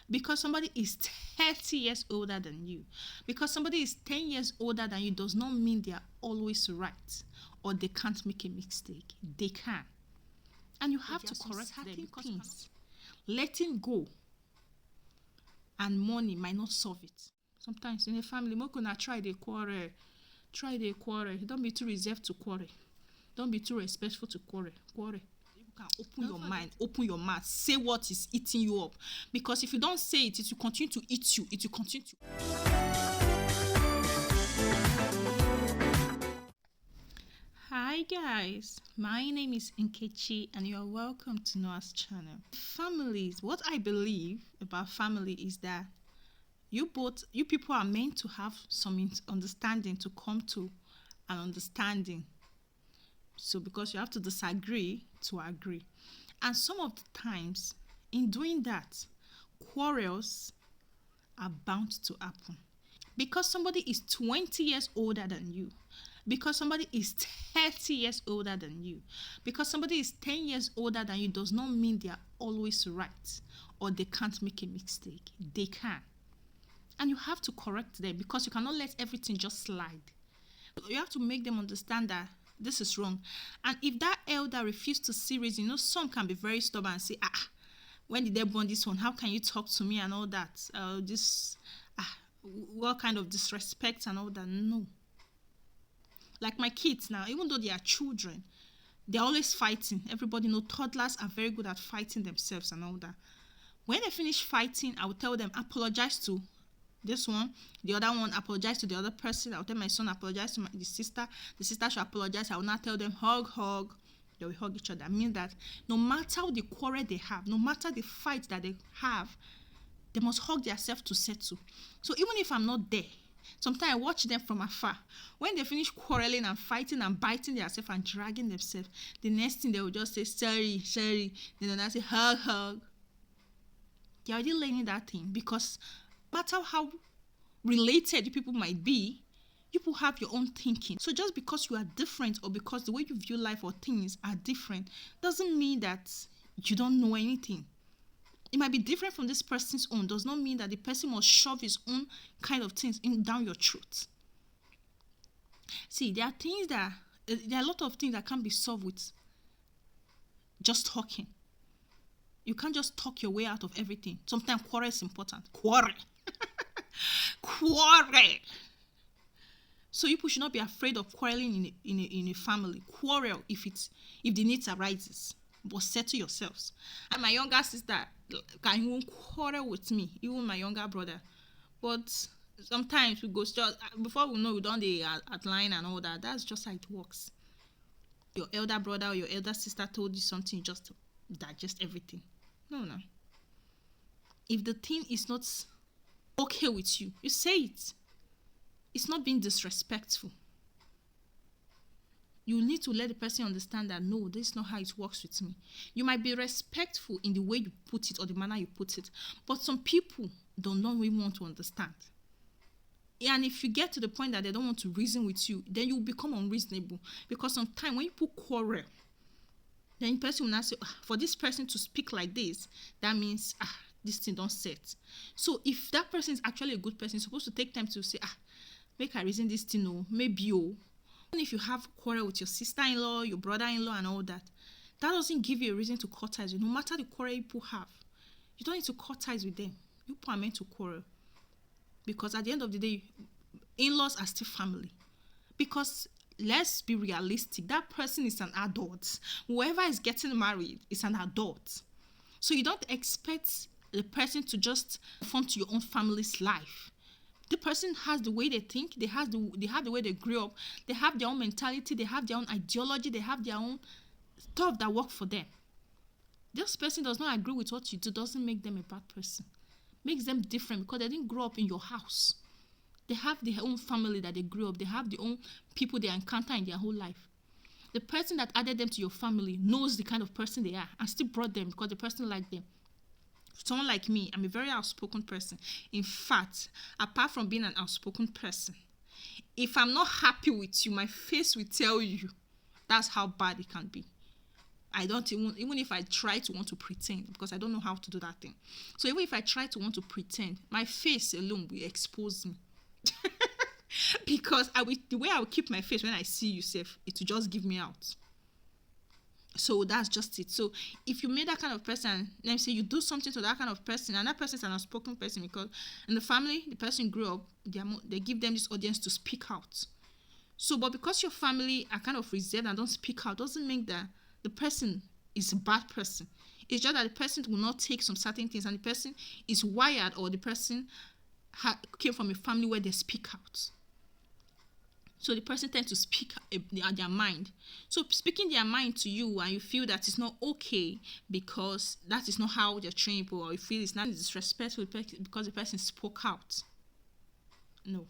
Because somebody is 30 years older than you, because somebody is 10 years older than you, does not mean they are always right or they can't make a mistake. They can. And you have to correct certain things. Letting go and money might not solve it. Sometimes in a family, Mokuna try they quarrel. Don't be too reserved to quarrel. Don't be too respectful to quarrel. You can open your mind, open your mouth, say what is eating you up. Because if you don't say it, it will continue to eat you. It will continue to. Hi guys, my name is Nkechi and you are welcome to Noah's channel. Families, what I believe about family is that you people are meant to have some understanding, to come to an understanding. So because you have to disagree to agree. And some of the times in doing that, quarrels are bound to happen. Because somebody is 20 years older than you, because somebody is 30 years older than you, because somebody is 10 years older than you, does not mean they are always right or they can't make a mistake. They can. And you have to correct them, because you cannot let everything just slide. You have to make them understand that this is wrong. And if that elder refuses to see reason, some can be very stubborn and say, when did they born this one? How can you talk to me and all that? What kind of disrespect and all that? No. Like my kids now, even though they are children, they're always fighting. Everybody knows toddlers are very good at fighting themselves and all that. When they finish fighting, I will tell them, apologize to this one, the other one apologize to the other person. I'll tell my son apologize to the sister should apologize. I will not tell them hug. They will hug each other. I mean that no matter the quarrel they have, no matter the fight that they have, they must hug themselves to settle. So even if I'm not there, sometimes I watch them from afar. When they finish quarreling and fighting and biting themselves and dragging themselves, the next thing they will just say sorry. Then they'll say hug. They're already learning that thing, because no matter how related people might be, people have your own thinking. So just because you are different, or because the way you view life or things are different, doesn't mean that you don't know anything. It might be different from this person's own, does not mean that the person must shove his own kind of things down your throat. See, there are a lot of things that can't be solved with just talking. You can't just talk your way out of everything. Sometimes quarrel is important. Quarrel. So people should not be afraid of quarreling in a family. Quarrel if the needs arises, but settle yourselves. And my younger sister can even quarrel with me, even my younger brother. But sometimes we go just before we know we done the outline and all that. That's just how it works. Your elder brother or your elder sister told you something, just digest everything. No. If the thing is not okay with you, you say it. It's not being disrespectful. You need to let the person understand that no, this is not how it works with me. You might be respectful in the way you put it or the manner you put it, but some people don't really want to understand. And if you get to the point that they don't want to reason with you, then you become unreasonable. Because sometimes when people quarrel, then the person will not say, for this person to speak like this, that means this thing don't set. So if that person is actually a good person, you're supposed to take time to say, make I reason this thing, maybe Even if you have quarrel with your sister-in-law, your brother-in-law and all that, that doesn't give you a reason to cut ties. No matter the quarrel people have, you don't need to cut ties with them. You people are meant to quarrel. Because at the end of the day, in-laws are still family. Because let's be realistic, that person is an adult. Whoever is getting married is an adult. So you don't expect the person to just conform to your own family's life. The person has the way they think, they have the way they grew up, they have their own mentality, they have their own ideology, they have their own stuff that work for them. This person does not agree with what you do, doesn't make them a bad person. Makes them different because they didn't grow up in your house. They have their own family that they grew up, they have their own people they encounter in their whole life. The person that added them to your family knows the kind of person they are and still brought them because the person liked them. Someone like me, I'm a very outspoken person. In fact, apart from being an outspoken person, if I'm not happy with you, my face will tell you. That's how bad it can be. I don't even if I try to want to pretend, because I don't know how to do that thing. So even if I try to want to pretend, my face alone will expose me. Because the way I will keep my face when I see you safe, it will just give me out. So that's just it. So if you made that kind of person, let me say you do something to that kind of person, and that person is an unspoken person, because in the family the person grew up, they give them this audience to speak out. So, but because your family are kind of reserved and don't speak out, doesn't mean that the person is a bad person. It's just that the person will not take some certain things, and the person is wired, or the person came from a family where they speak out. So the person tends to speak their mind. So speaking their mind to you, and you feel that it's not okay because that is not how they're trained, or you feel it's not disrespectful because the person spoke out. No.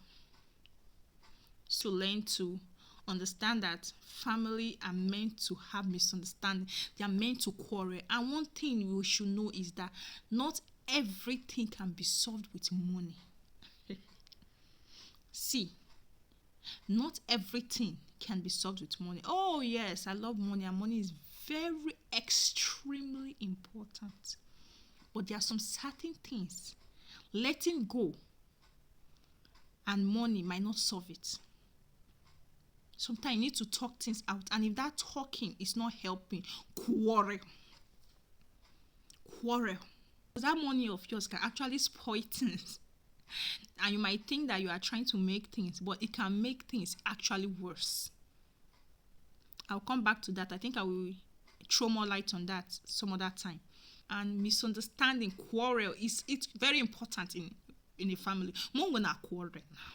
So learn to understand that family are meant to have misunderstanding. They are meant to quarrel. And one thing we should know is that not everything can be solved with money. See, not everything can be solved with money. Oh yes, I love money, and money is very extremely important. But there are some certain things letting go and money might not solve it. Sometimes you need to talk things out, and if that talking is not helping, quarrel. Because that money of yours can actually spoil things. And you might think that you are trying to make things, but it can make things actually worse. I'll come back to that. I think I will throw more light on that some other time. And misunderstanding, quarrel, it's very important in a family. More when I quarrel now.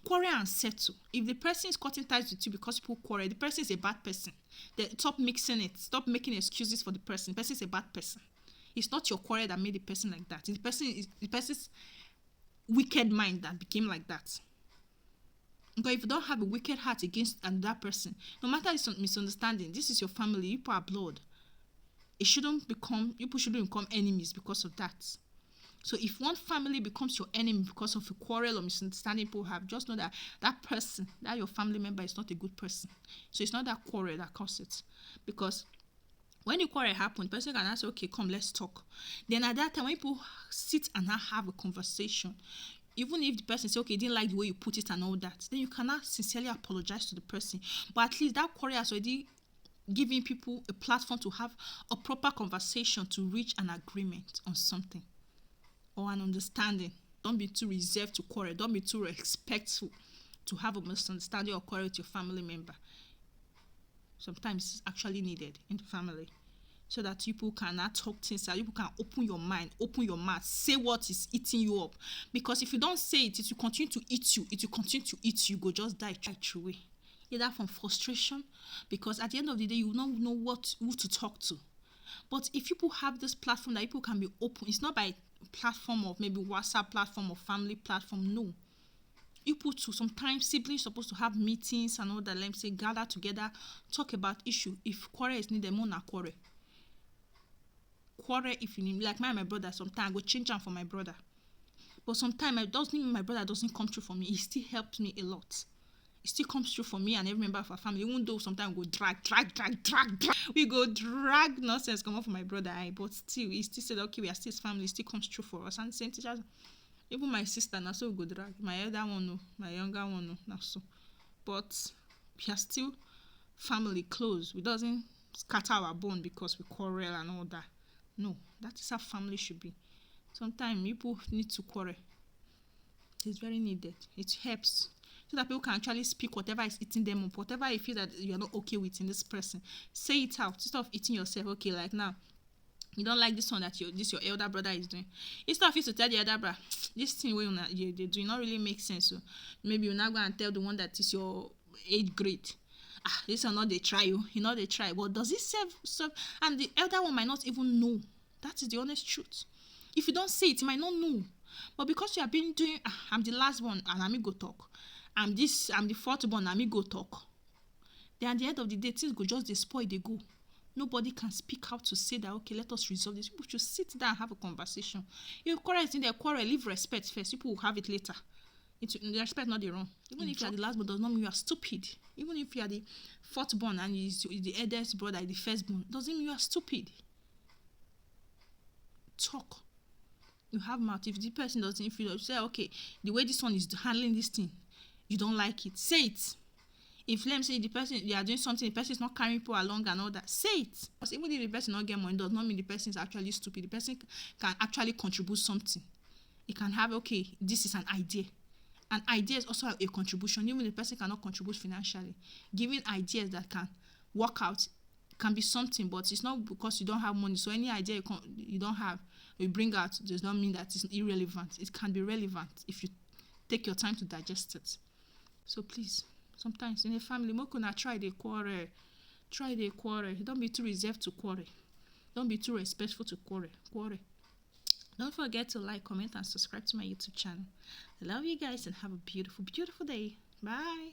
Quarrel and settle. If the person is cutting ties with you because people quarrel, the person is a bad person. Stop mixing it. Stop making excuses for the person. The person is a bad person. It's not your quarrel that made the person like that. It's the person's wicked mind that became like that. Because if you don't have a wicked heart against another person, no matter the misunderstanding, this is your family. You people are blood. People shouldn't become enemies because of that. So if one family becomes your enemy because of a quarrel or misunderstanding people have, just know that that person, that your family member, is not a good person. So it's not that quarrel that caused it. Because when the quarrel happens, the person can say, okay, come, let's talk. Then at that time, when people sit and have a conversation, even if the person says, okay, didn't like the way you put it and all that, then you cannot sincerely apologize to the person. But at least that quarrel has already given people a platform to have a proper conversation to reach an agreement on something or an understanding. Don't be too reserved to quarrel. Don't be too respectful to have a misunderstanding or quarrel with your family member. Sometimes it's actually needed in the family, so that people cannot talk things out. You can open your mind, open your mouth, say what is eating you up. Because if you don't say it, it will continue to eat you. It will continue to eat you. Go just die right away. Either from frustration, because at the end of the day, you will not know who to talk to. But if people have this platform that people can be open, it's not by platform of maybe WhatsApp platform or family platform. No. You put to sometimes siblings supposed to have meetings and all that. Let me say gather together, talk about issue. If quarrel is needed, more na quarrel. Quarrel if you need, like my brother. Sometimes I go change am for my brother, but sometimes it doesn't mean my brother doesn't come through for me. He still helps me a lot. It still comes through for me and every member of our family. Even though sometimes we go drag. We go drag nonsense come up for my brother. But still, he still said, okay, we are still his family. He still comes through for us. And same teachers. Even my sister, now so we go drag. My elder one, no. My younger one, no. Now so. But we are still family close. We doesn't scatter our bone because we quarrel and all that. No, that is how family should be. Sometimes people need to quarrel. It's very needed. It helps so that people can actually speak whatever is eating them up, whatever you feel that you're not okay with in this person. Say it out instead of eating yourself. Okay, like now, you don't like this one that your elder brother is doing. Instead of you to tell the elder brother, this thing they do not really make sense. So maybe you're not going to tell the one that is your 8th grade. This one not they try you. You know they try. But does it serve? And the elder one might not even know. That is the honest truth. If you don't say it, you might not know. But because you have been doing, I'm the last one and I'm go talk. I'm the 4th one and I'm go talk. Then at the end of the day, things go just they spoil, they go. Nobody can speak out to say that, okay, let us resolve this. People should sit down and have a conversation. If quarrel is in their quarrel, leave respect first. People will have it later. The respect not the wrong. Even if you are the last born, does not mean you are stupid. Even if you are the fourth born and is the eldest brother, the first born, doesn't mean you are stupid. Talk. You have mouth. If the person doesn't feel, say, okay, the way this one is handling this thing, you don't like it. Say it. If let me say the person, they are doing something, the person is not carrying people along and all that, say it. Because even if the person not get money, does not mean the person is actually stupid. The person can actually contribute something. It can have, okay, this is an idea. An idea is also a contribution. Even if the person cannot contribute financially, giving ideas that can work out can be something, but it's not because you don't have money. So any idea you don't have, you bring out, does not mean that it's irrelevant. It can be relevant if you take your time to digest it. So please, sometimes in a family, mokuna try the quarrel. Try the quarrel. Don't be too reserved to quarrel. Don't be too respectful to quarrel. Don't forget to like, comment, and subscribe to my YouTube channel. I love you guys and have a beautiful, beautiful day. Bye.